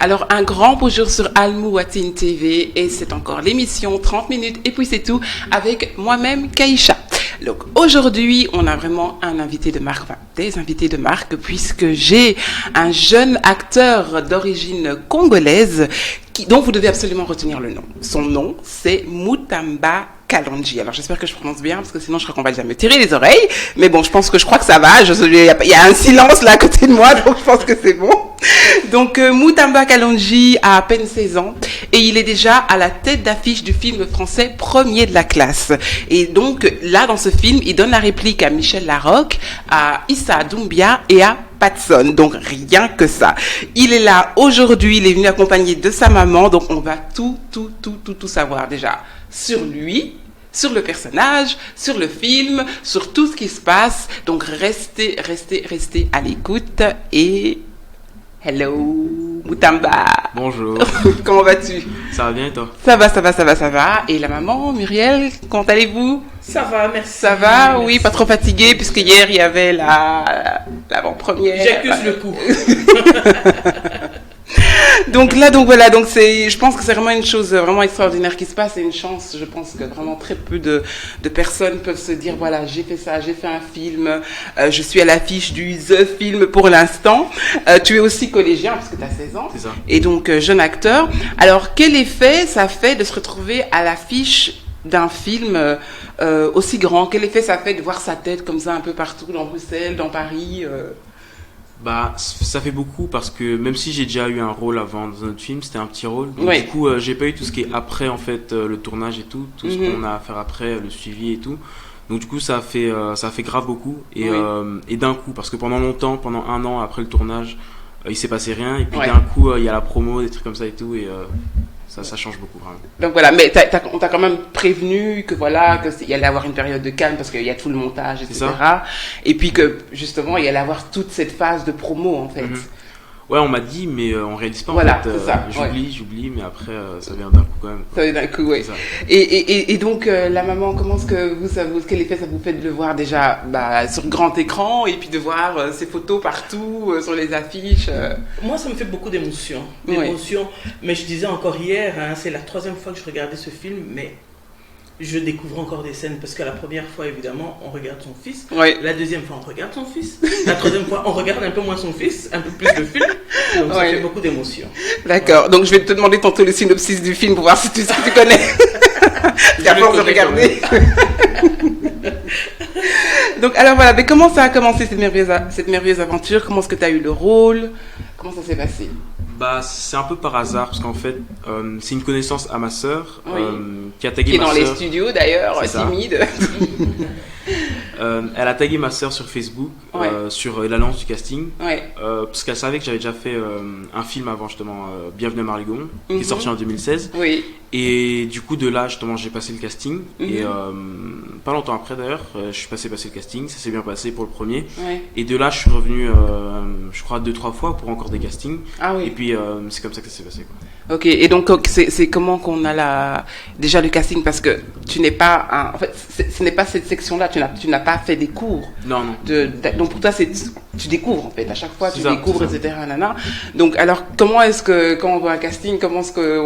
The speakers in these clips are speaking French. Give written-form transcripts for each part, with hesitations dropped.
Alors, un grand bonjour sur Al-Mouatine TV et c'est encore l'émission 30 minutes et puis c'est tout avec moi-même, Kaïcha. Donc, aujourd'hui, on a vraiment un invité de marque, enfin, des invités de marque puisque j'ai un jeune acteur d'origine congolaise dont vous devez absolument retenir le nom. Son nom, c'est Mutamba Kalonji. Alors, j'espère que je prononce bien, parce que sinon, je crois qu'on va déjà me tirer les oreilles. Mais bon, je crois que ça va. Il y a un silence là à côté de moi, donc je pense que c'est bon. Donc, Mutamba Kalonji a à peine 16 ans et il est déjà à la tête d'affiche du film français Premier de la classe. Et donc, là, dans ce film, il donne la réplique à Michel Larocque, à Issa Doumbia et à Patson, donc rien que ça. Il est là aujourd'hui, il est venu accompagné de sa maman, donc on va tout savoir déjà sur lui, sur le personnage, sur le film, sur tout ce qui se passe. Donc restez à l'écoute et hello Mutamba. Bonjour. Comment vas-tu? Ça va bien et toi? Ça va. Et la maman, Muriel, comment allez-vous? Ça va, merci. Ça va, merci. Oui, pas trop fatiguée, puisque hier, il y avait l'avant-première. J'accuse le coup. Donc je pense que c'est vraiment une chose vraiment extraordinaire qui se passe et une chance. Je pense que vraiment très peu de personnes peuvent se dire, voilà, j'ai fait ça, j'ai fait un film, je suis à l'affiche du The Film pour l'instant. Tu es aussi collégien, parce que tu as 16 ans. C'est ça. Et donc, jeune acteur. Alors, quel effet ça fait de se retrouver à l'affiche d'un film aussi grand? Quel effet ça fait de voir sa tête comme ça un peu partout, dans Bruxelles, dans Paris Bah, ça fait beaucoup parce que même si j'ai déjà eu un rôle avant dans un autre film, c'était un petit rôle. Donc, oui. Du coup, j'ai pas eu tout ce qui est après, en fait, le tournage et tout ce qu'on a à faire après, le suivi et tout. Donc du coup, ça a fait grave beaucoup et d'un coup, parce que pendant un an après le tournage, il s'est passé rien et puis d'un coup, il y a la promo, des trucs comme ça et tout et ça change beaucoup vraiment. Donc voilà, mais on t'a quand même prévenu que voilà, qu'il y allait avoir une période de calme parce qu'il y a tout le montage, etc. Et puis que justement, il y allait avoir toute cette phase de promo en fait. Ouais, on m'a dit, mais on réalise pas voilà, en fait. C'est ça, j'oublie, mais après ça vient d'un coup quand même. Ça vient d'un coup, oui. Et donc la maman, quel effet ça vous fait de le voir déjà sur grand écran et puis de voir ces photos partout sur les affiches Moi, ça me fait beaucoup d'émotions, Mais je disais encore hier, c'est la 3e fois que je regardais ce film, mais je découvre encore des scènes parce que la première fois, évidemment, on regarde son fils. Oui. La 2e fois, on regarde son fils. La 3e fois, on regarde un peu moins son fils, un peu plus le film. Donc, ça fait beaucoup d'émotions. D'accord. Donc, je vais te demander tantôt le synopsis du film pour voir si tu connais. À force de regarder. Donc, alors voilà. Mais comment ça a commencé cette merveilleuse aventure? Comment est-ce que tu as eu le rôle? Comment ça s'est passé? Bah, c'est un peu par hasard parce qu'en fait, c'est une connaissance à ma sœur qui a tagué ma sœur. Qui est dans les studios d'ailleurs, timide. Elle a tagué ma sœur sur Facebook sur l'annonce du casting parce qu'elle savait que j'avais déjà fait un film avant justement, Bienvenue à Marligon, qui est sorti en 2016. Oui. Et du coup de là justement j'ai passé le casting et pas longtemps après d'ailleurs je suis passé le casting, ça s'est bien passé pour le premier et de là je suis revenu je crois 2-3 fois pour encore des castings et puis c'est comme ça que ça s'est passé quoi. Ok, et donc c'est comment qu'on a déjà le casting, parce que tu n'es pas en fait ce n'est pas cette section là, tu n'as pas fait des cours. Non. Donc pour toi tu découvres en fait à chaque fois, tu découvres etc. Nana. Donc alors comment est-ce que quand on voit un casting, comment est-ce que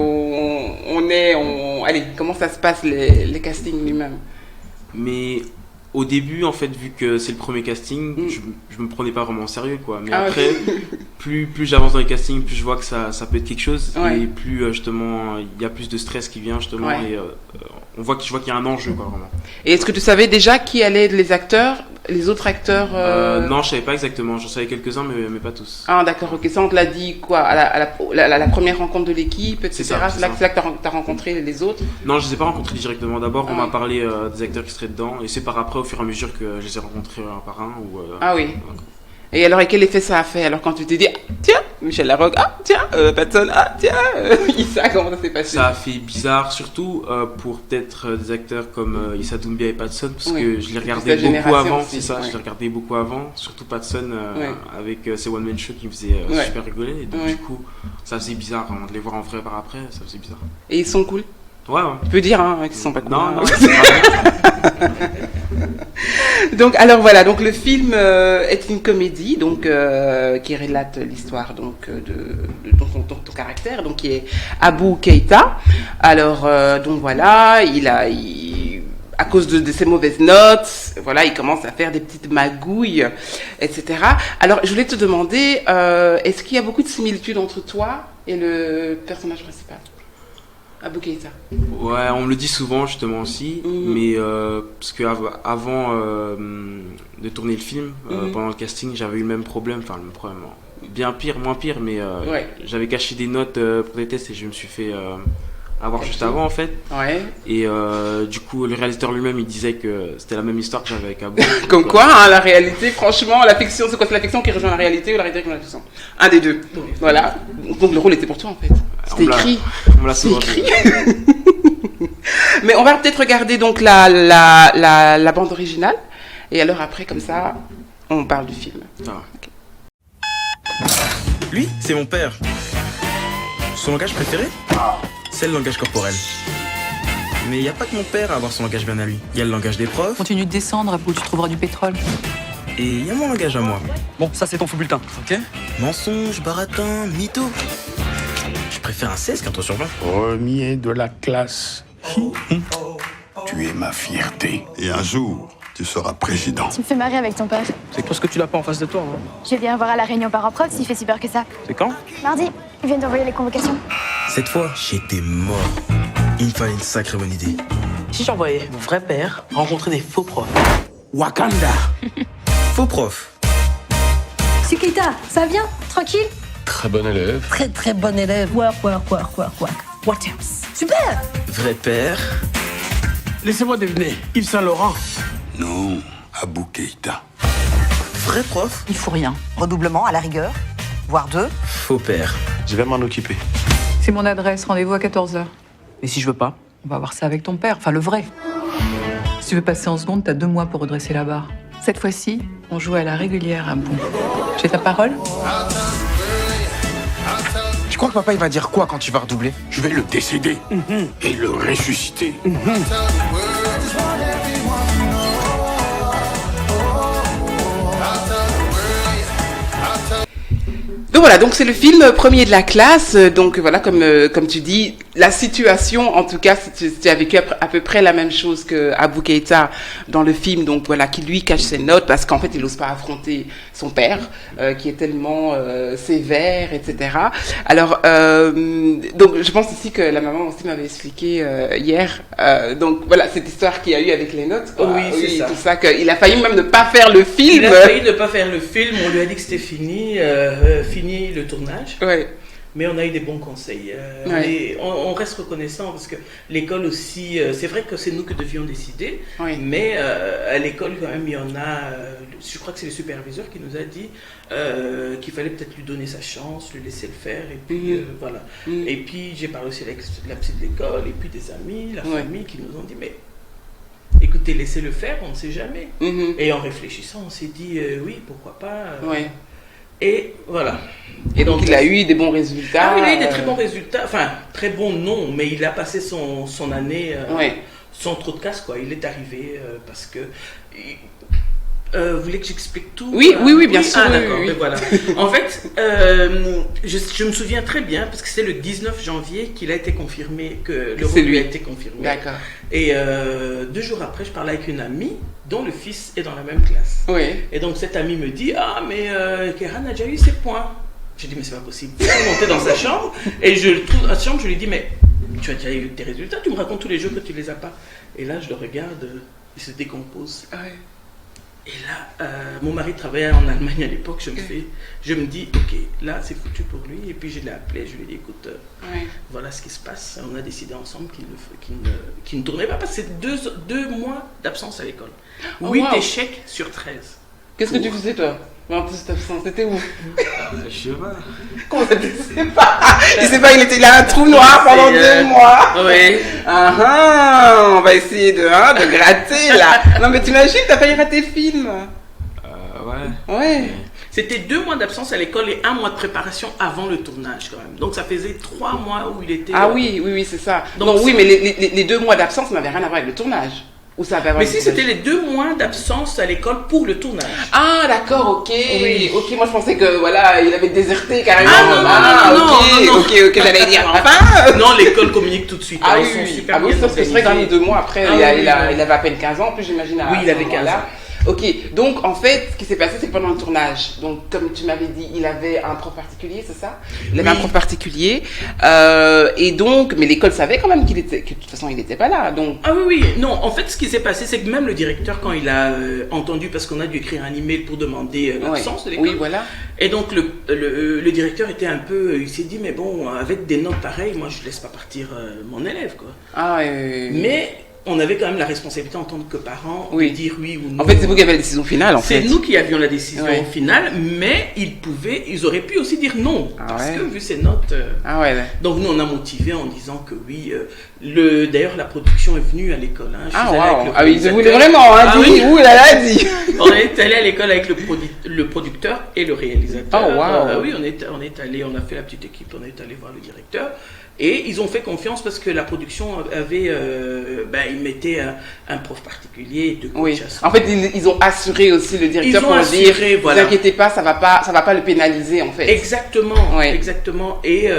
comment ça se passe les castings lui-même? Mais au début, en fait, vu que c'est le premier casting, je me prenais pas vraiment au sérieux, quoi. Mais après, plus j'avance dans les castings, plus je vois que ça peut être quelque chose, et plus justement, il y a plus de stress qui vient justement, et je vois qu'il y a un enjeu, quoi, vraiment. Et est-ce que tu savais déjà qui allaient être les autres acteurs Non, je savais pas exactement. J'en savais quelques-uns, mais pas tous. Ah, d'accord, ok. Ça, on te l'a dit quoi à la première rencontre de l'équipe, etc. C'est là que tu as rencontré les autres? Non, je les ai pas rencontrés directement. D'abord, on m'a parlé des acteurs qui seraient dedans, et c'est par après, au fur et à mesure, que je les ai rencontrés un par un. Ah oui. Et alors, quel effet ça a fait? Alors, quand tu t'es dit, tiens, Michel Larocque, tiens, Patson, tiens, Issa, comment ça s'est passé? Ça a fait bizarre, surtout pour peut-être des acteurs comme Issa Doumbia et Patson, parce que je les regardais beaucoup avant, aussi, c'est ça, je les regardais beaucoup avant, surtout Patson avec ses one-man shows qui me faisaient super rigoler, et donc du coup, ça faisait bizarre, de les voir en vrai par après, ça faisait bizarre. Et ils sont cool? Ouais. Tu peux dire qu'ils sont pas cool. Non. Donc, alors voilà, donc le film est une comédie, donc qui relate l'histoire donc de ton caractère, donc qui est Abou Keïta. Alors donc voilà, à cause de ses mauvaises notes, voilà, il commence à faire des petites magouilles, etc. Alors, je voulais te demander, est-ce qu'il y a beaucoup de similitudes entre toi et le personnage principal, Abou Keïta? Ouais, on me le dit souvent justement aussi, mais parce que avant de tourner le film, pendant le casting, j'avais eu le même problème, bien pire, moins pire, mais j'avais caché des notes pour des tests et je me suis fait avoir juste avant en fait. Ouais. Et du coup, le réalisateur lui-même, il disait que c'était la même histoire que j'avais avec Abou. Comme quoi, hein, la réalité, franchement, la fiction, c'est quoi? C'est la fiction qui rejoint la réalité ou la réalité qui rejoint la fiction? Un des deux. Oui. Voilà. Donc le rôle était pour toi en fait. C'était écrit. On me l'a souvent écrit. Mais on va peut-être regarder donc la bande originale. Et alors après, comme ça, on parle du film. Ah. Okay. Lui, c'est mon père. Son langage préféré, c'est le langage corporel. Mais il n'y a pas que mon père à avoir son langage bien à lui. Il y a le langage des profs. Continue de descendre, où tu trouveras du pétrole. Et il y a mon langage à moi. Bon, ça c'est ton faux bulletin, ok? Mensonge, baratin, mytho. Je préfère un 16 qu'un 3 sur 20. Premier de la classe. Tu es ma fierté. Et un jour, tu seras président. Tu me fais marrer avec ton père. C'est parce que tu l'as pas en face de toi. Hein. Je viens voir à la réunion parents-prof s'il fait si peur que ça. C'est quand? Mardi, ils viennent d'envoyer les convocations. Cette fois, j'étais mort. Il me fallait une sacrée bonne idée. Si j'envoyais mon vrai père rencontrer des faux profs. Wakanda. Faux prof. C'est Keïta, ça vient? Tranquille? Très bon élève. Très très bon élève. Work. What else? Super! Vrai père. Laissez-moi deviner, Yves Saint-Laurent. Non, Abou Keïta. Vrai prof. Il faut rien. Redoublement à la rigueur, voire 2. Faux père. Je vais m'en occuper. C'est mon adresse, rendez-vous à 14h. Et si je veux pas? On va voir ça avec ton père, enfin le vrai. Si tu veux passer en seconde, t'as 2 mois pour redresser la barre. Cette fois-ci, on joue à la régulière à bout. J'ai ta parole? Tu crois que papa il va dire quoi quand tu vas redoubler? Je vais le décéder et le ressusciter. Donc voilà, donc c'est le film premier de la classe. Donc voilà, comme tu dis, la situation, en tout cas, tu as vécu à peu près la même chose que Abou Keïta dans le film. Donc voilà, qui lui cache ses notes parce qu'en fait, il n'ose pas affronter son père, qui est tellement sévère, etc. Alors, donc je pense aussi que la maman aussi m'avait expliqué hier. Donc voilà, cette histoire qu'il y a eu avec les notes. Quoi. Oui, c'est ça. Tout ça, qu'il a failli même ne pas faire le film. Il a failli ne pas faire le film. On lui a dit que c'était fini le tournage. Ouais. Mais on a eu des bons conseils. On reste reconnaissant parce que l'école aussi, c'est vrai que c'est nous que devions décider, mais à l'école quand même il y en a, je crois que c'est le superviseur qui nous a dit qu'il fallait peut-être lui donner sa chance, lui laisser le faire et puis voilà. Et puis j'ai parlé aussi avec la psy de l'école et puis des amis, la famille qui nous ont dit mais écoutez, laissez le faire, on ne sait jamais. Et en réfléchissant on s'est dit oui, pourquoi pas. Et voilà. Et donc il a eu des bons résultats. Ah oui, il a eu des très bons résultats. Enfin, très bons non, mais il a passé son année sans trop de casse, quoi. Il est arrivé parce que... vous voulez que j'explique tout? Oui, bien sûr. Ah d'accord, mais voilà. En fait, je me souviens très bien, parce que c'est le 19 janvier qu'il a été confirmé, que le rôle lui a été confirmé. D'accord. Et 2 jours après, je parlais avec une amie dont le fils est dans la même classe. Oui. Et donc cette amie me dit, ah mais Kéran a déjà eu ses points. J'ai dit, mais c'est pas possible. Je suis montée dans sa chambre, et je le trouve dans sa chambre, je lui dis, mais tu as déjà eu tes résultats, tu me racontes tous les jours que tu les as pas. Et là, je le regarde, il se décompose. Et là, mon mari travaillait en Allemagne à l'époque, je me dis, ok, là c'est foutu pour lui. Et puis je l'ai appelé, je lui ai dit, écoute, voilà ce qui se passe. On a décidé ensemble qu'il ne tournait pas, parce que c'est 2 mois d'absence à l'école. 8 échecs sur 13. Qu'est-ce que tu faisais toi? En plus, c'était où? Je sais pas. Comment ça, tu sais pas? Il sait pas, il a un trou noir pendant 2 mois. Oui. On va essayer de gratter là. Non mais t'imagines, t'as failli rater le film. Ouais. C'était 2 mois d'absence à l'école et 1 mois de préparation avant le tournage quand même. Donc ça faisait 3 mois où il était... Ah oui, c'est ça. Donc oui, mais les 2 mois d'absence n'avaient rien à voir avec le tournage. Ou ça va Mais si, c'était les 2 mois d'absence à l'école pour le tournage. Ah, d'accord, ok. Oui. Ok, moi je pensais que voilà, il avait déserté carrément. Non. Ok, j'allais dire enfin. Non, l'école communique tout de suite. Ah Ils oui, sont oui. super Ah oui, bien sauf que ce serait quand même organisés. 2 mois après. Ah il avait à peine 15 ans, en plus j'imagine. Oui, il avait 15 ans. Ok, donc en fait, ce qui s'est passé, c'est que pendant le tournage, donc comme tu m'avais dit, il avait un prof particulier, c'est ça? Il avait un prof particulier, et donc, mais l'école savait quand même que de toute façon, il n'était pas là, donc. Ah oui. Non, en fait, ce qui s'est passé, c'est que même le directeur, quand il a entendu, parce qu'on a dû écrire un email pour demander l'absence de l'école. Oui, voilà. Et donc, le directeur était un peu, il s'est dit, mais bon, avec des notes pareilles, moi, je laisse pas partir mon élève, quoi. Ah, Mais on avait quand même la responsabilité en tant que parents de dire oui ou non. En fait, c'est vous qui avez la décision finale, en fait. C'est nous qui avions la décision finale, mais ils auraient pu aussi dire non, parce que vu ces notes. Donc nous, on a motivé en disant que oui. D'ailleurs, la production est venue à l'école. Hein. Ah oui, ils voulaient vraiment, hein, ouh là là, dit. On est allé à l'école avec le producteur et le réalisateur. Oh, wow. Oui, on est allé, on a fait la petite équipe, on est allé voir le directeur. Et ils ont fait confiance parce que la production avait, ils mettaient un prof particulier de coach. Oui. En fait, ils ont assuré aussi le directeur pour dire, ne vous inquiétez pas, ça va pas le pénaliser en fait. Exactement, exactement. Et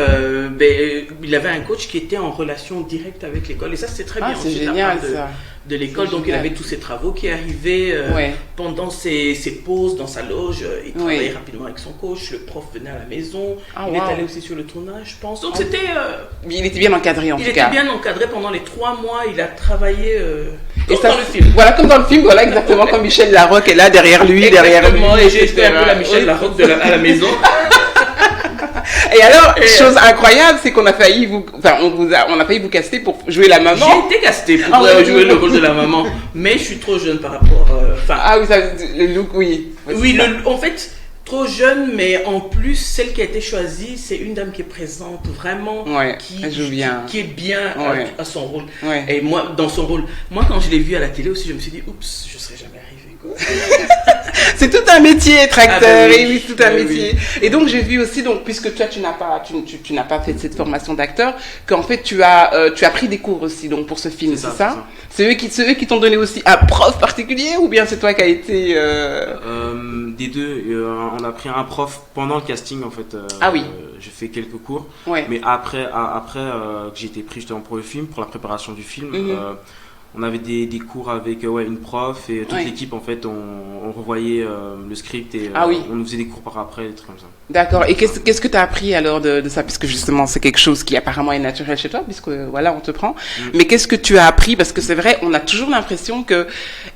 il avait un coach qui était en relation directe avec l'école. Et ça, c'est très bien. C'est génial ça. De l'école, donc il avait tous ses travaux qui arrivaient pendant ses pauses dans sa loge. Il travaillait rapidement avec son coach. Le prof venait à la maison. Il est allé aussi sur le tournage, je pense. Donc c'était. Il était bien encadré en tout cas. Il était bien encadré pendant les 3 mois. Il a travaillé comme dans le film. Voilà, comme dans le film, voilà exactement comme Michel Larocque est là derrière lui, Exactement, et j'ai été un peu la Michel Larocque à la maison. Et alors, chose incroyable, c'est qu'on a failli on a failli vous caster pour jouer la maman. J'ai été castée pour jouer le rôle de la maman, mais je suis trop jeune par rapport. Le look, oui. Oui, en fait, trop jeune, mais en plus, celle qui a été choisie, c'est une dame qui est présente, vraiment, qui est bien à son rôle. Et moi, dans son rôle, moi, quand je l'ai vue à la télé aussi, je me suis dit, oups, je serais jamais arrivée, quoi. C'est tout un métier, être acteur, tout un métier. Et donc j'ai vu aussi, puisque toi tu n'as pas fait cette formation d'acteur, qu'en fait tu as pris des cours aussi donc pour ce film, c'est ça? C'est eux qui t'ont donné aussi un prof particulier ou bien c'est toi qui as été des deux, on a pris un prof pendant le casting en fait. J'ai fait quelques cours, mais après que j'ai été pris justement pour le film, pour la préparation du film. On avait des cours avec une prof et toute l'équipe en fait, on revoyait le script et on nous faisait des cours par après, des trucs comme ça. D'accord. Et qu'est-ce que tu as appris alors de ça, puisque justement c'est quelque chose qui apparemment est naturel chez toi, puisque voilà on te prend. Mais qu'est-ce que tu as appris, parce que c'est vrai, on a toujours l'impression que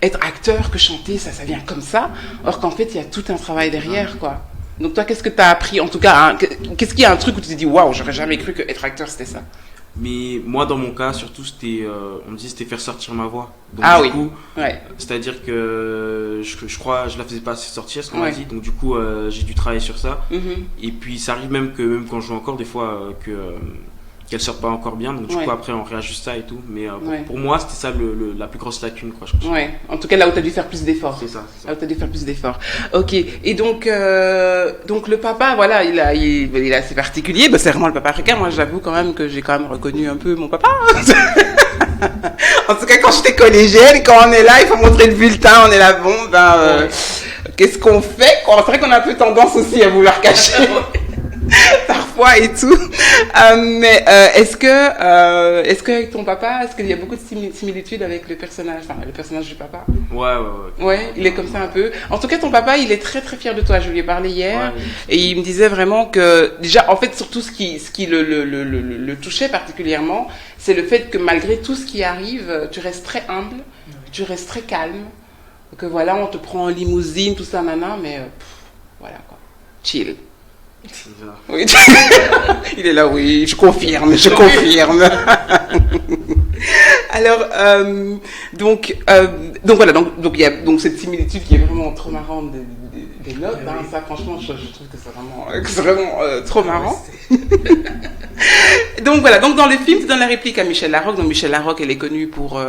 être acteur, que chanter, ça vient comme ça, or qu'en fait il y a tout un travail derrière quoi. Donc toi qu'est-ce que tu as appris, en tout cas, qu'est-ce qu'il y a un truc où tu te dis waouh, j'aurais jamais cru que être acteur c'était ça. Mais moi, dans mon cas, surtout, c'était, on me dit, c'était faire sortir ma voix. Donc, du coup, c'est-à-dire que je crois, je la faisais pas assez sortir, ce qu'on m'a dit. Donc, du coup, j'ai dû travailler sur ça. Et puis, ça arrive même quand je joue encore, des fois, qu'elle sorte pas encore bien. Donc, du coup, après, on réajuste ça et tout. Mais pour moi, c'était ça la plus grosse lacune, quoi, je pense. En tout cas, là où tu as dû faire plus d'efforts. C'est ça. Là où tu as dû faire plus d'efforts. Ok. Et donc le papa, voilà, il est assez particulier. C'est vraiment le papa africain. Moi, j'avoue quand même que j'ai quand même reconnu un peu mon papa. En tout cas, quand j'étais collégienne, quand on est là, il faut montrer le bulletin. On est là, qu'est-ce qu'on fait? C'est vrai qu'on a un peu tendance aussi à vouloir cacher. Parfois et tout. Mais est-ce que avec ton papa, est-ce qu'il y a beaucoup de similitudes avec le personnage du papa? Ouais, il est comme ça un peu. En tout cas, ton papa, il est très très fier de toi. Je lui ai parlé hier et il me disait vraiment que déjà, en fait, surtout ce qui le touchait particulièrement, c'est le fait que malgré tout ce qui arrive, tu restes très humble, tu restes très calme. Que voilà, on te prend en limousine, tout ça, mais voilà quoi, chill. Oui. Il est là, oui, je confirme. Alors, donc voilà, donc il y a cette similitude qui est vraiment trop marrante des notes. Ça, franchement, je trouve que c'est vraiment trop marrant. Donc voilà, donc dans le film, tu donnes la réplique à Michel Larocque. Donc Michel Larocque, elle est connue pour,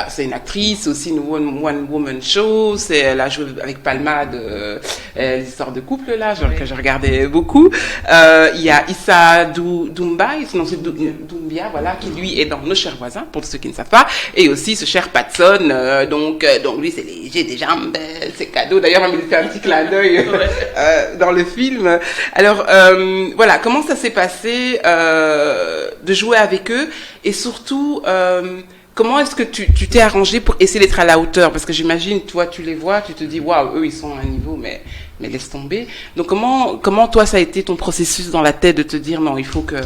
c'est une actrice, c'est aussi une one woman show. Elle a joué avec Palma les histoires de couple là, que je regardais beaucoup. Il y a Issa Doumbia, Doumbia, voilà, qui lui est dans Nos chers voisins, pour ceux qui ne savent pas, et aussi ce cher Patson. Donc lui, c'est léger, des jambes, c'est cadeau. D'ailleurs, on lui fait un petit clin d'œil dans le film. Alors voilà, comment ça s'est passé de jouer avec eux, et surtout comment est-ce que tu t'es arrangé pour essayer d'être à la hauteur, parce que j'imagine, toi tu les vois, tu te dis waouh, eux ils sont à un niveau mais laisse tomber. Donc comment toi ça a été ton processus dans la tête de te dire non, il faut que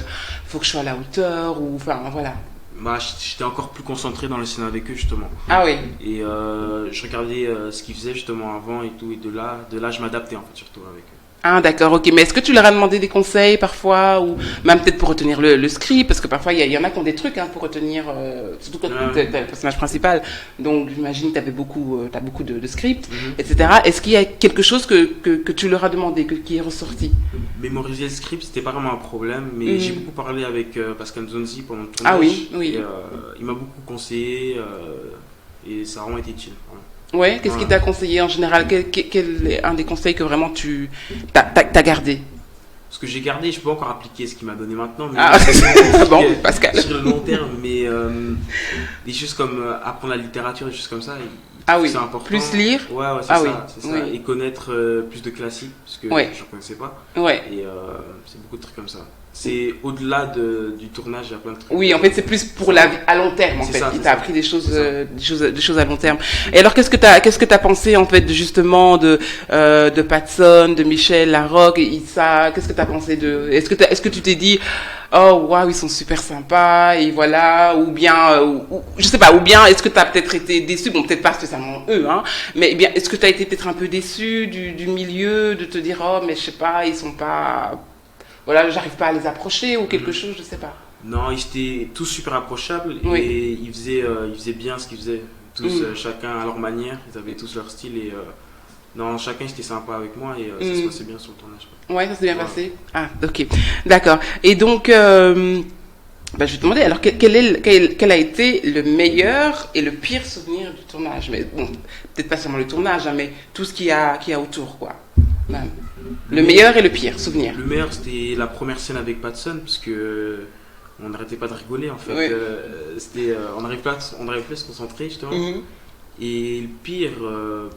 je sois à la hauteur, ou enfin voilà. Bah, j'étais encore plus concentré dans le scène avec eux justement. Ah oui. Et je regardais ce qu'ils faisaient justement avant et tout, et de là je m'adaptais en fait surtout avec eux. Ah d'accord, ok. Mais est-ce que tu leur as demandé des conseils parfois, ou même peut-être pour retenir le script, parce que parfois il y en a qui ont des trucs pour retenir, surtout quand t'es le personnage principal. Donc j'imagine que t'as beaucoup de scripts, etc. Est-ce qu'il y a quelque chose que tu leur as demandé, qui est ressorti? Mémoriser le script, c'était pas vraiment un problème, mais j'ai beaucoup parlé avec Pascal Zonzi pendant le tournage. Ah oui. Et, il m'a beaucoup conseillé et ça a vraiment été utile. Vraiment. Ouais, qu'est-ce qu'il t'a conseillé en général? Quel est un des conseils que vraiment t'as gardé? Ce que j'ai gardé, je peux encore appliquer ce qu'il m'a donné maintenant. Mais bon, Pascal. Sur le long terme, mais des choses comme apprendre la littérature, des choses comme ça, oui, c'est important. Plus lire. Ouais, c'est ça. Oui. Et connaître plus de classiques, parce que je ne connaissais pas. Ouais. Et c'est beaucoup de trucs comme ça. C'est au-delà du tournage, il y a plein de trucs. Oui, en fait, c'est plus pour à long terme, en fait. Il t'a appris des choses à long terme. Et alors, qu'est-ce que t'as pensé, en fait, justement, de Patson, de Michel Larocque, Issa? Qu'est-ce que t'as pensé est-ce que tu t'es dit, oh, waouh, ils sont super sympas, et voilà, ou bien, je sais pas, ou bien, est-ce que t'as peut-être été déçu, bon, peut-être pas spécialement eux, mais bien, est-ce que t'as été peut-être un peu déçu du milieu, de te dire, oh, mais je sais pas, ils sont pas, voilà, j'arrive pas à les approcher, ou quelque chose, je sais pas. Non, ils étaient tous super approchables, et ils faisaient bien ce qu'ils faisaient, tous, chacun à leur manière, ils avaient tous leur style, et non, chacun était sympa avec moi, et ça se passait bien sur le tournage. Ouais, ça s'est bien passé. Ah, ok, d'accord. Et donc, je vais te demander, alors quel a été le meilleur et le pire souvenir du tournage? Mais bon, peut-être pas seulement le tournage, mais tout ce qu'il y a autour, quoi. Même. Le meilleur et le pire souvenir. Le meilleur, c'était la première scène avec Patson, parce que on n'arrêtait pas de rigoler, en fait. Oui. On n'arrivait pas à se concentrer, justement. Et le pire, je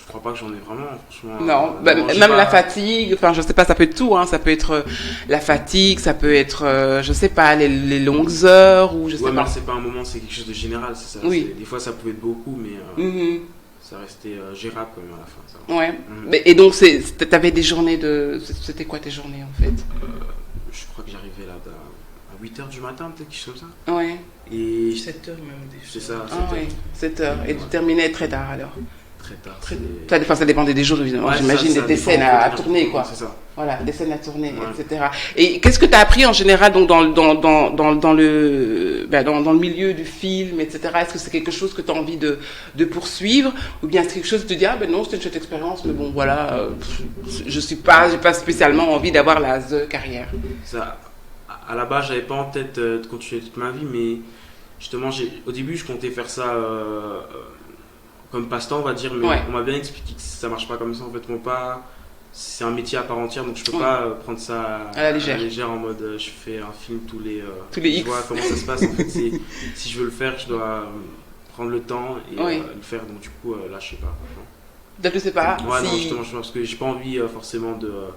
crois pas que j'en ai vraiment, franchement. Non, même la fatigue, enfin, je sais pas, ça peut être tout, ça peut être la fatigue, ça peut être, je sais pas, les longues heures, ou je sais pas. C'est pas un moment, c'est quelque chose de général, c'est ça. Oui. Des fois, ça pouvait être beaucoup, mais ça restait gérable quand même à la fin. Ça. Ouais. Et donc, t'avais des journées c'était quoi tes journées, en fait? Je crois que j'arrivais là à 8h du matin, peut-être, quelque chose comme ça. Ouais. Et 7h même. C'est ça, 7h. Ah ouais, 7h. Et tu terminais très tard, alors? Très tard. Ça dépendait des jours, évidemment. J'imagine des scènes à tourner, quoi. C'est ça. Voilà, des scènes à tourner, etc. Et qu'est-ce que tu as appris en général donc, dans le milieu du film, etc. Est-ce que c'est quelque chose que tu as envie de poursuivre, ou bien c'est quelque chose que tu te dis, ah ben non, c'était une chouette expérience, mais bon, voilà, j'ai pas spécialement envie d'avoir la carrière. Ça, à la base, j'avais pas en tête de continuer toute ma vie, mais justement, au début, je comptais faire ça comme passe-temps, on va dire, mais on m'a bien expliqué que ça marche pas comme ça. En fait, c'est un métier à part entière, donc je peux pas prendre ça à la légère en mode je fais un film tous les X. Je vois comment ça se passe. En fait, si je veux le faire, je dois prendre le temps et le faire. Donc du coup, là, je sais pas. Donc, je sais pas. Ouais, non, justement, parce que j'ai pas envie forcément de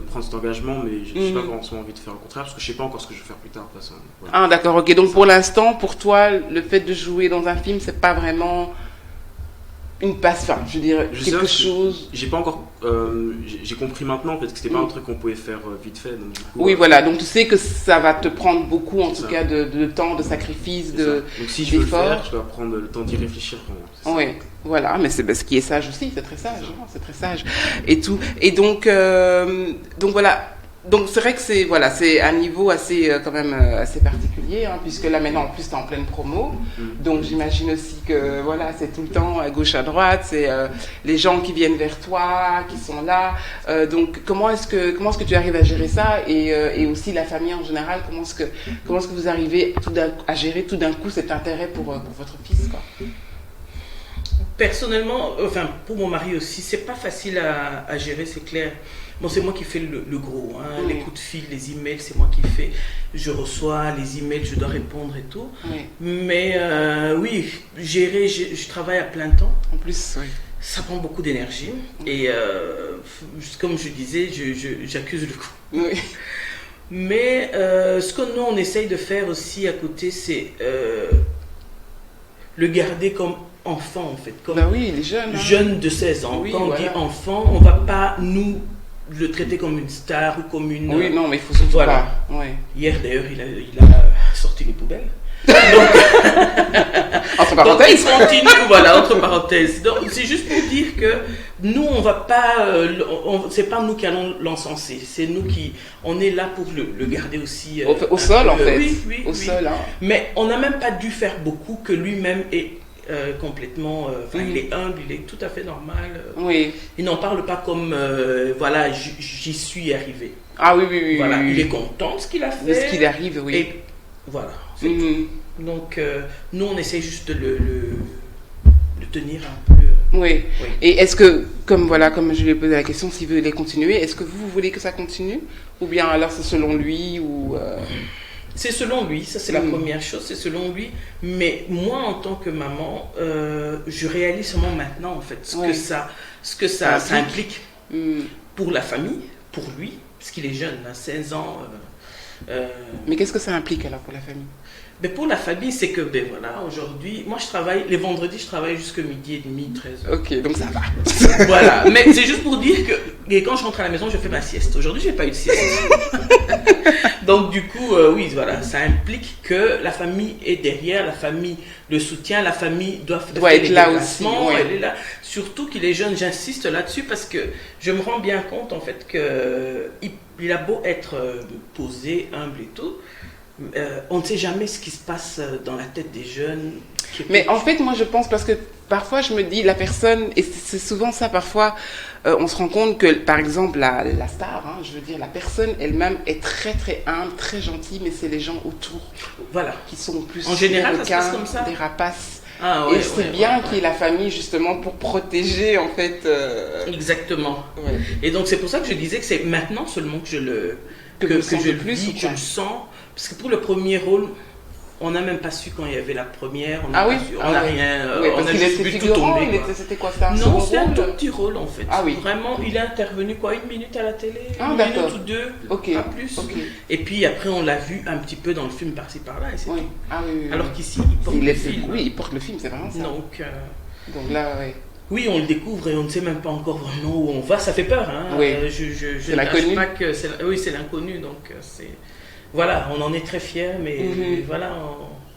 prendre cet engagement, mais j'ai pas forcément envie de faire le contraire, parce que je sais pas encore ce que je vais faire plus tard de toute façon. Voilà. Ah d'accord, ok. Donc pour l'instant, pour toi, le fait de jouer dans un film, c'est pas vraiment une passe-fin, je dirais, quelque chose. J'ai pas encore, j'ai compris maintenant en fait que c'était pas un truc qu'on pouvait faire vite fait. Donc, du coup, oui, voilà. Donc tu sais que ça va te prendre beaucoup, en tout cas, de temps, de sacrifice, donc si je veux le faire, je dois prendre le temps d'y réfléchir. Oui. Voilà, mais c'est ce qui est sage aussi, c'est très sage, c'est très sage et tout. Et donc voilà, donc c'est vrai que c'est un niveau assez quand même assez particulier. particulier, hein, puisque là maintenant en plus tu es en pleine promo, donc j'imagine aussi que voilà, c'est tout le temps à gauche à droite, c'est les gens qui viennent vers toi, qui sont là, donc comment est-ce que tu arrives à gérer ça et aussi la famille en général, comment est-ce que vous arrivez à gérer tout d'un coup cet intérêt pour votre fils, quoi. Personnellement, enfin pour mon mari aussi, c'est pas facile à gérer, c'est clair. Bon, c'est moi qui fais le gros, hein. Les coups de fil, les emails, c'est moi qui fais. Je reçois les emails, je dois répondre et tout. Oui. Mais oui, gérer, je travaille à plein temps. En plus, oui. Ça prend beaucoup d'énergie. Et comme je disais, j'accuse le coup. Oui. Mais ce que nous, on essaye de faire aussi à côté, c'est le garder comme enfant, en fait. Comme oui, les jeunes. Hein. Jeune de 16 ans. Oui, quand on voilà. dit enfant, on ne va pas nous le traiter comme une star ou comme une... Oui, non, mais il faut surtout voilà. pas. Ouais. Hier, d'ailleurs, il a sorti les poubelles. Donc, entre parenthèses. Donc, il continue, voilà, entre parenthèses. Donc, c'est juste pour dire que nous, on va pas... c'est pas nous qui allons l'encenser. C'est nous qui... On est là pour le garder aussi... au sol, en fait. Oui. Au sol, hein. Mais on n'a même pas dû faire beaucoup, que lui-même est... complètement, il est humble, il est tout à fait normal. Oui. Il n'en parle pas comme, voilà, j'y suis arrivé. Ah oui. Voilà, oui. il est content de ce qu'il a fait. De ce qu'il arrive, oui. Et voilà. C'est tout. Donc, nous, on essaie juste de le tenir un peu. Oui. Et est-ce que, comme je lui ai posé la question, s'il veut les continuer, est-ce que vous voulez que ça continue? Ou bien alors c'est selon lui ou C'est selon lui, ça c'est la première chose, c'est selon lui. Mais moi, en tant que maman, je réalise seulement maintenant, en fait, ce que ça implique pour la famille, pour lui, parce qu'il est jeune, 16 ans. Mais qu'est-ce que ça implique alors pour la famille? Mais pour la famille, c'est que, voilà, aujourd'hui, moi je travaille, les vendredis, je travaille jusqu'à 12h30, 13h. Ok, donc ça va. Voilà, mais c'est juste pour dire que quand je rentre à la maison, je fais ma sieste. Aujourd'hui, je n'ai pas eu de sieste. Donc, du coup, oui, voilà, ça implique que la famille est derrière, la famille le soutient, la famille doit être là aussi. Ouais. Elle est là. Surtout qu'il est jeune, j'insiste là-dessus parce que je me rends bien compte, en fait, qu'il a beau être posé, humble et tout. On ne sait jamais ce qui se passe dans la tête des jeunes. Mais en fait, moi je pense, parce que parfois je me dis, la personne, et c'est souvent ça, parfois on se rend compte que, par exemple, la star, hein, je veux dire, la personne elle-même est très très humble, très gentille, mais c'est les gens autour qui sont plus en général, requins, ça se passe comme ça. des rapaces. Et c'est bien qu'il y ait la famille justement pour protéger en fait. Exactement. Ouais. Et donc c'est pour ça que je disais que c'est maintenant seulement que je le vis, que je le sens. Parce que pour le premier rôle, on n'a même pas su quand il y avait la première. On n'a rien. On a juste vu tout tomber. C'était quoi ça? Non, c'était un tout petit rôle en fait. Ah oui. Vraiment, il a intervenu une minute à la télé, une d'accord. minute ou deux, pas plus. Okay. Et puis après, on l'a vu un petit peu dans le film par-ci par-là. Et c'est tout. Ah oui. Alors qu'ici, il porte le film. Oui, il porte le film, c'est vraiment ça. Donc là, oui. Oui, on le découvre et on ne sait même pas encore vraiment où on va. Ça fait peur, hein. Oui. Je ne cache pas que c'est l'inconnu, donc c'est... Voilà, on en est très fiers, mais voilà,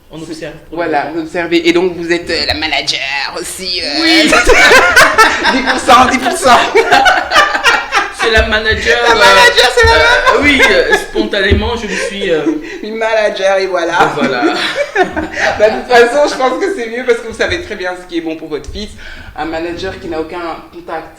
on observe. Voilà, vous observez. Et donc, vous êtes la manager aussi. Oui. 10%. C'est la manager. La manager, c'est la même. Oui, spontanément, je me suis... une manager, et voilà. Voilà. De toute façon, je pense que c'est mieux parce que vous savez très bien ce qui est bon pour votre fils. Un manager qui n'a aucun contact,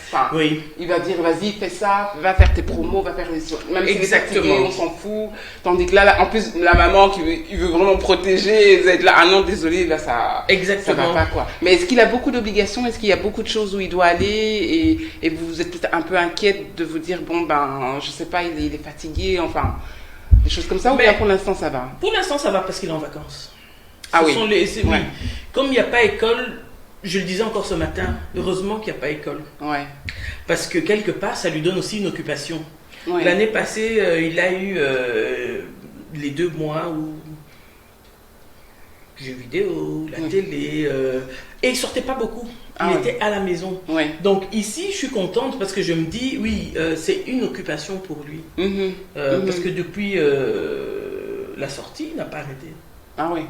il va dire, vas-y, fais ça, va faire tes promos, va faire les... Même si c'est fatigué, on s'en fout. Tandis que là, en plus, la maman qui veut vraiment protéger, vous êtes là, ah non, désolé, là, ça va pas, quoi. Mais est-ce qu'il a beaucoup d'obligations? Est-ce qu'il y a beaucoup de choses où il doit aller et vous êtes peut-être un peu inquiète de vous dire, bon, je sais pas, il est fatigué, enfin, des choses comme ça, ou bien pour l'instant, ça va? Pour l'instant, ça va parce qu'il est en vacances. Oui. Comme il n'y a pas école, je le disais encore ce matin, heureusement qu'il n'y a pas école. Ouais. Parce que quelque part, ça lui donne aussi une occupation. Ouais. L'année passée, il a eu les 2 mois où jeux vidéo, la télé, et il sortait pas beaucoup. Il était à la maison. Ouais. Donc ici, je suis contente parce que je me dis, oui, c'est une occupation pour lui. Parce que depuis la sortie, il n'a pas arrêté. Ah oui.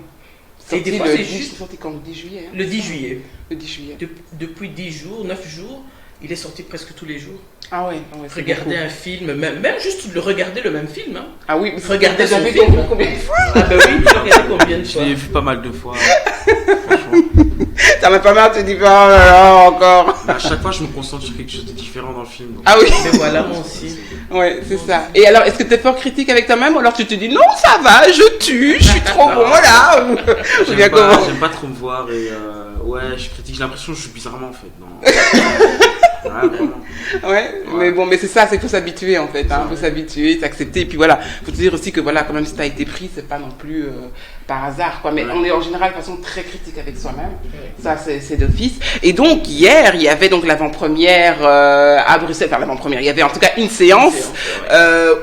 Et des fois, c'est juste... sorti quand? Le 10 juillet. Hein, le 10 juillet. Le 10 juillet. Depuis 10 jours, 9 jours, il est sorti presque tous les jours. Ah ouais, Regarder un film, même juste regarder le même film. Hein. Ah oui, regarder son film. Combien de fois? Ah ben oui, tu regardais combien de fois? Je l'ai vu pas mal de fois. Franchement. Ça m'a pas mal, tu dis pas, oh là là, encore. Mais à chaque fois, je me concentre sur quelque chose de différent dans le film. Donc. Ah oui. Mais voilà, moi aussi. Ouais, c'est ça. Et alors, est-ce que tu es fort critique avec toi-même ou alors tu te dis non, ça va, je tue, je suis trop bon là J'aime pas trop me voir et ouais, je critique. J'ai l'impression que je suis bizarrement en fait. Non. Ouais, vraiment. Ouais, mais bon, mais c'est ça, c'est qu'il faut s'habituer en fait. Hein, faut s'habituer, s'accepter. Et puis voilà, faut te dire aussi que voilà, quand même, si t'as été pris, c'est pas non plus par hasard, quoi. Mais on est en général de façon très critique avec soi-même. Ça, c'est d'office. Et donc, hier, il y avait donc l'avant-première à Bruxelles. Enfin, l'avant-première, il y avait en tout cas une séance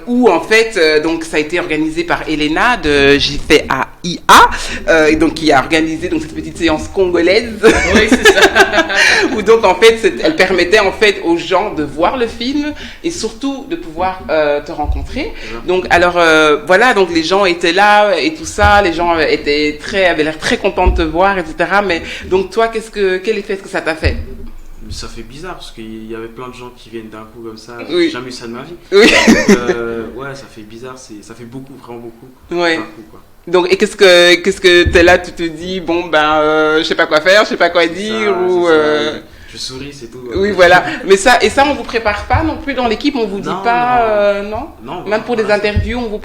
où en fait, donc ça a été organisé par Elena de JFAIA, et donc qui a organisé donc cette petite séance congolaise. Oui, c'est ça. Où donc en fait, elle permettait en fait aux gens de voir le film et surtout de pouvoir te rencontrer. Donc alors voilà, donc les gens étaient là et tout ça, les gens avaient l'air très contents de te voir, etc. Mais donc toi, quel effet est-ce que ça t'a fait? Mais ça fait bizarre parce qu'il y avait plein de gens qui viennent d'un coup comme ça. Oui. J'ai jamais eu ça de ma vie. Oui. Donc, ouais, ça fait bizarre. Ça fait beaucoup, vraiment beaucoup. Ouais. D'un coup, quoi. Donc, et qu'est-ce que t'es là, tu te dis, bon, ben, je sais pas quoi faire, je sais pas quoi dire, ça, ou... Je souris, c'est tout. Oui, voilà. Mais ça, on vous prépare pas non plus dans l'équipe, on vous dit pas, non? Non. Même pour des interviews, on vous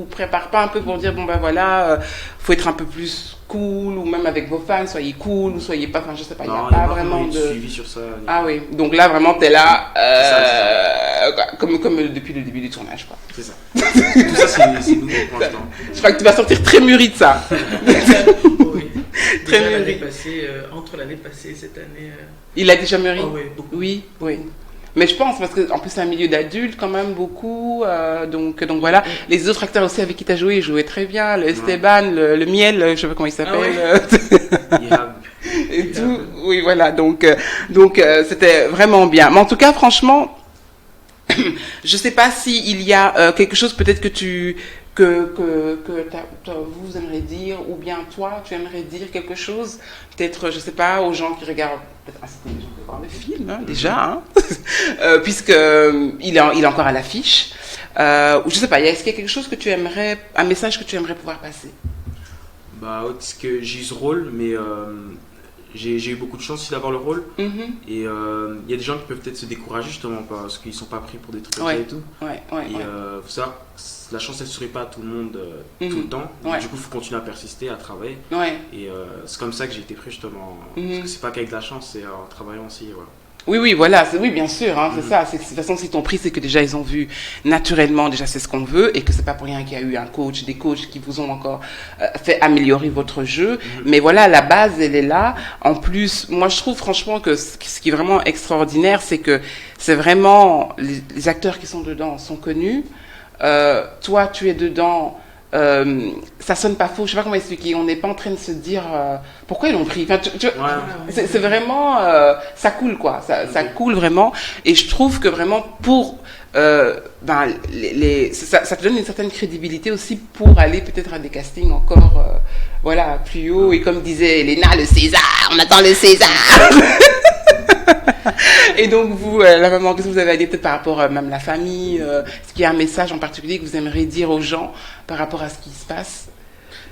prépare pas un peu pour dire, bon, ben voilà, faut être un peu plus cool, ou même avec vos fans, soyez cool, ou soyez pas, enfin, je sais pas, il n'y a pas vraiment de suivi sur ça. Ah oui, donc là, vraiment, t'es là, comme depuis le début du tournage, quoi. C'est ça. Tout ça, c'est nouveau pour l'instant. Je crois que tu vas sortir très mûri de ça. Oui. Très déjà mûri. Entre l'année passée et cette année. Il a déjà mûri? Oh, oui, beaucoup. Oui. Mais je pense, parce qu'en plus c'est un milieu d'adultes quand même beaucoup, donc voilà. Les autres acteurs aussi avec qui tu as joué, ils jouaient très bien, le Esteban, le Miel, je sais pas comment il s'appelle. Et tout, oui voilà, donc c'était vraiment bien. Mais en tout cas, franchement, je sais pas s'il y a quelque chose peut-être que vous aimeriez dire, ou bien toi, tu aimerais dire quelque chose, peut-être, je sais pas, aux gens qui regardent, peut-être inciter les gens à voir le film, hein, déjà, hein, puisqu'il est encore à l'affiche, ou je sais pas, est-ce qu'il y a quelque chose que tu aimerais, un message que tu aimerais pouvoir passer? Bah, parce que j'ai eu ce rôle, mais j'ai eu beaucoup de chance aussi d'avoir le rôle. Et il y a des gens qui peuvent peut-être se décourager justement parce qu'ils sont pas pris pour des trucs comme ça et tout. Faut savoir que la chance elle ne sourit pas à tout le monde tout le temps. Du coup, il faut continuer à persister, à travailler. Et c'est comme ça que j'ai été pris justement. Parce que c'est pas qu'avec de la chance, c'est en travaillant aussi. Voilà. Oui, voilà, oui, bien sûr, hein, c'est ça. De toute façon, si t'ont pris, c'est que déjà ils ont vu naturellement, déjà c'est ce qu'on veut, et que c'est pas pour rien qu'il y a eu un coach, des coachs qui vous ont encore fait améliorer votre jeu. Mais voilà, la base, elle est là. En plus, moi, je trouve franchement que ce qui est vraiment extraordinaire, c'est que c'est vraiment les acteurs qui sont dedans sont connus. Toi, tu es dedans. Ça sonne pas faux, je sais pas comment expliquer, on n'est pas en train de se dire pourquoi ils l'ont pris, enfin, c'est vraiment ça coule quoi, ça coule vraiment, et je trouve que vraiment pour ça te donne une certaine crédibilité aussi pour aller peut-être à des castings encore voilà, plus haut, et comme disait Elena, le César, on attend le César. Et donc vous, la maman, qu'est-ce que vous avez à dire peut-être par rapport même la famille, est-ce qu'il y a un message en particulier que vous aimeriez dire aux gens par rapport à ce qui se passe?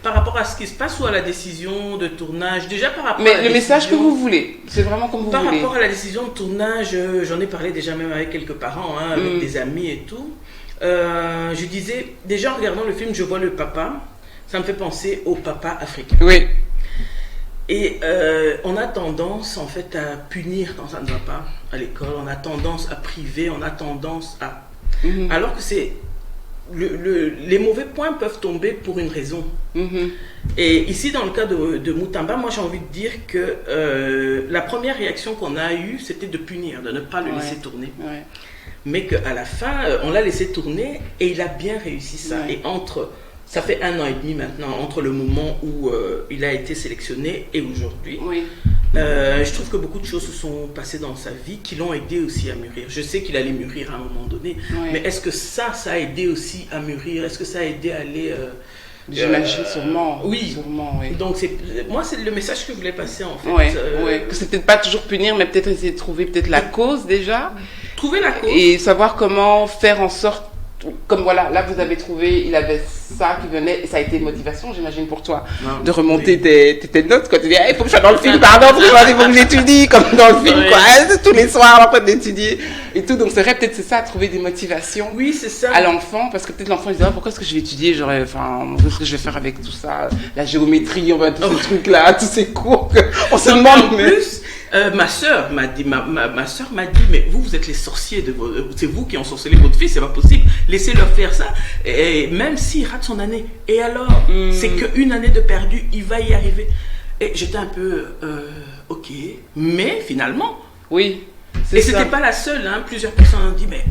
Par rapport à ce qui se passe ou à la décision de tournage? Déjà par rapport à la message que vous voulez, c'est vraiment comme vous voulez. Par rapport à la décision de tournage, j'en ai parlé déjà même avec quelques parents, hein, avec des amis et tout. Je disais, déjà en regardant le film, je vois le papa, ça me fait penser au papa africain. Oui. Et on a tendance en fait à punir quand ça ne va pas à l'école, on a tendance à priver, on a tendance à... Alors que c'est... les mauvais points peuvent tomber pour une raison. Et ici, dans le cas de Mutamba, moi j'ai envie de dire que la première réaction qu'on a eue, c'était de punir, de ne pas le laisser tourner. Mais qu'à la fin, on l'a laissé tourner et il a bien réussi ça. Et ça fait 1 an et demi maintenant, entre le moment où il a été sélectionné et aujourd'hui. Je trouve que beaucoup de choses se sont passées dans sa vie qui l'ont aidé aussi à mûrir. Je sais qu'il allait mûrir à un moment donné, mais est-ce que ça a aidé aussi à mûrir? Est-ce que ça a aidé à aller J'imagine sûrement. Oui. Sûrement, oui. Donc moi c'est le message que je voulais passer en fait. Ouais. Que c'est peut-être pas toujours punir, mais peut-être essayer de trouver peut-être la cause déjà. Trouver la cause. Et savoir comment faire en sorte, comme voilà, là vous avez trouvé, il avait ça qui venait, et ça a été une motivation, j'imagine, pour toi, de remonter tes notes, quand tu dis, il faut que je sois dans le film, pardon, il faut que j'étudie, comme dans le film, quoi, tous les soirs, en train d'étudier, et tout. Donc c'est vrai, peut-être c'est ça, trouver des motivations. Oui, c'est ça. À l'enfant, parce que peut-être l'enfant, il se dit, pourquoi est-ce que je vais étudier, qu'est-ce que je vais faire avec tout ça, la géométrie, tous ces trucs-là, tous ces cours, on se demande, en plus, ma sœur m'a dit, ma sœur m'a dit, mais vous êtes les sorciers c'est vous qui ensorcelez votre fils, c'est pas possible. Laissez-leur faire ça. Et même s'il rate son année, et alors, c'est qu'une année de perdu, il va y arriver. Et j'étais un peu, ok, mais finalement. Oui. Et c'était pas la seule, hein. Plusieurs personnes ont dit, mais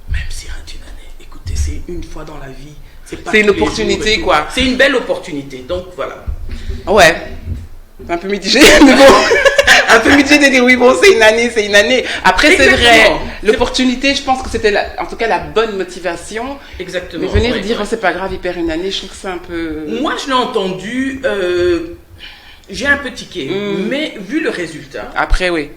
même s'il rate une année, écoutez, c'est une fois dans la vie. C'est une opportunité, quoi. C'est une belle opportunité, donc voilà. Ouais. Un peu mitigé, mais bon. Un peu mitigé de dire oui, bon, c'est une année. Après, c'est vrai, l'opportunité, je pense que c'était en tout cas la bonne motivation. Exactement. Mais venir dire, c'est pas grave, il perd une année, je trouve que c'est un peu. Moi, je l'ai entendu, j'ai un peu tiqué, mais vu le résultat. Après, oui.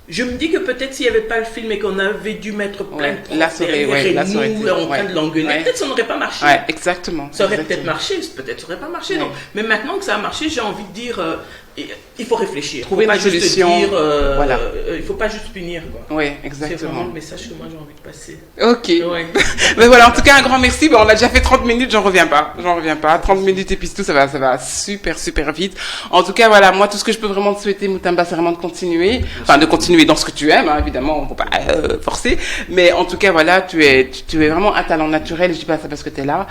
Je me dis que peut-être s'il n'y avait pas le film et qu'on avait dû mettre plein de profs derrière et nous en train de l'engueuler, peut-être ça n'aurait pas marché. Ouais, exactement. Ça aurait peut-être marché, peut-être ça n'aurait pas marché. Donc. Mais maintenant que ça a marché, j'ai envie de dire, il faut réfléchir. Trouver une solution. Voilà. Il ne faut pas juste punir. Oui, exactement. C'est vraiment le message que moi j'ai envie de passer. Ok. Ouais. Mais voilà, en tout cas, un grand merci. Bon, on a déjà fait 30 minutes, j'en reviens pas. 30 minutes et puis tout, ça va super vite. En tout cas, voilà, moi, tout ce que je peux vraiment te souhaiter, Moutamba, c'est vraiment de continuer. Enfin, de continuer dans ce que tu aimes, hein, évidemment, on ne peut pas forcer. Mais en tout cas, voilà, tu es vraiment un talent naturel. Je dis pas ça parce que tu es là.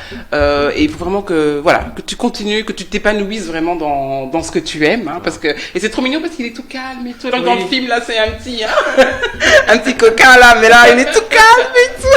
Et il faut vraiment que tu continues, que tu t'épanouisses vraiment dans ce que tu aimes. Hein, parce que, et c'est trop mignon parce qu'il est tout calme et tout. Dans le film, là, c'est un petit coquin, là, mais là, il est tout calme et tout.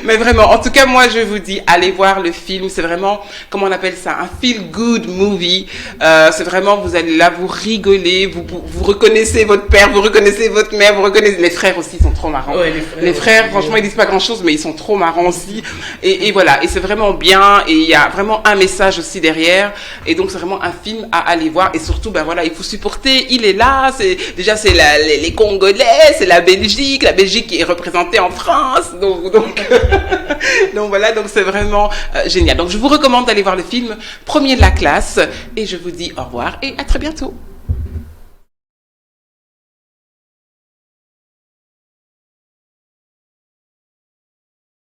Mais vraiment, en tout cas, moi, je vous dis, allez voir le film. C'est vraiment, comment on appelle ça, un feel-good movie. C'est vraiment, vous allez là, vous rigolez, vous reconnaissez votre père, vous reconnaissez votre mère, vous reconnaissez les frères aussi, ils sont trop marrants. Ouais, les frères, franchement, ils disent pas grand-chose, mais ils sont trop marrants aussi. Et voilà, et c'est vraiment bien. Et il y a vraiment un message aussi derrière. Et donc, c'est vraiment un film à aller voir. Et surtout, ben voilà, il faut supporter. Il est là. C'est les Congolais, c'est la Belgique qui est représentée en France. Donc voilà, donc c'est vraiment génial. Donc je vous recommande d'aller voir le film Premier de la classe et je vous dis au revoir et à très bientôt.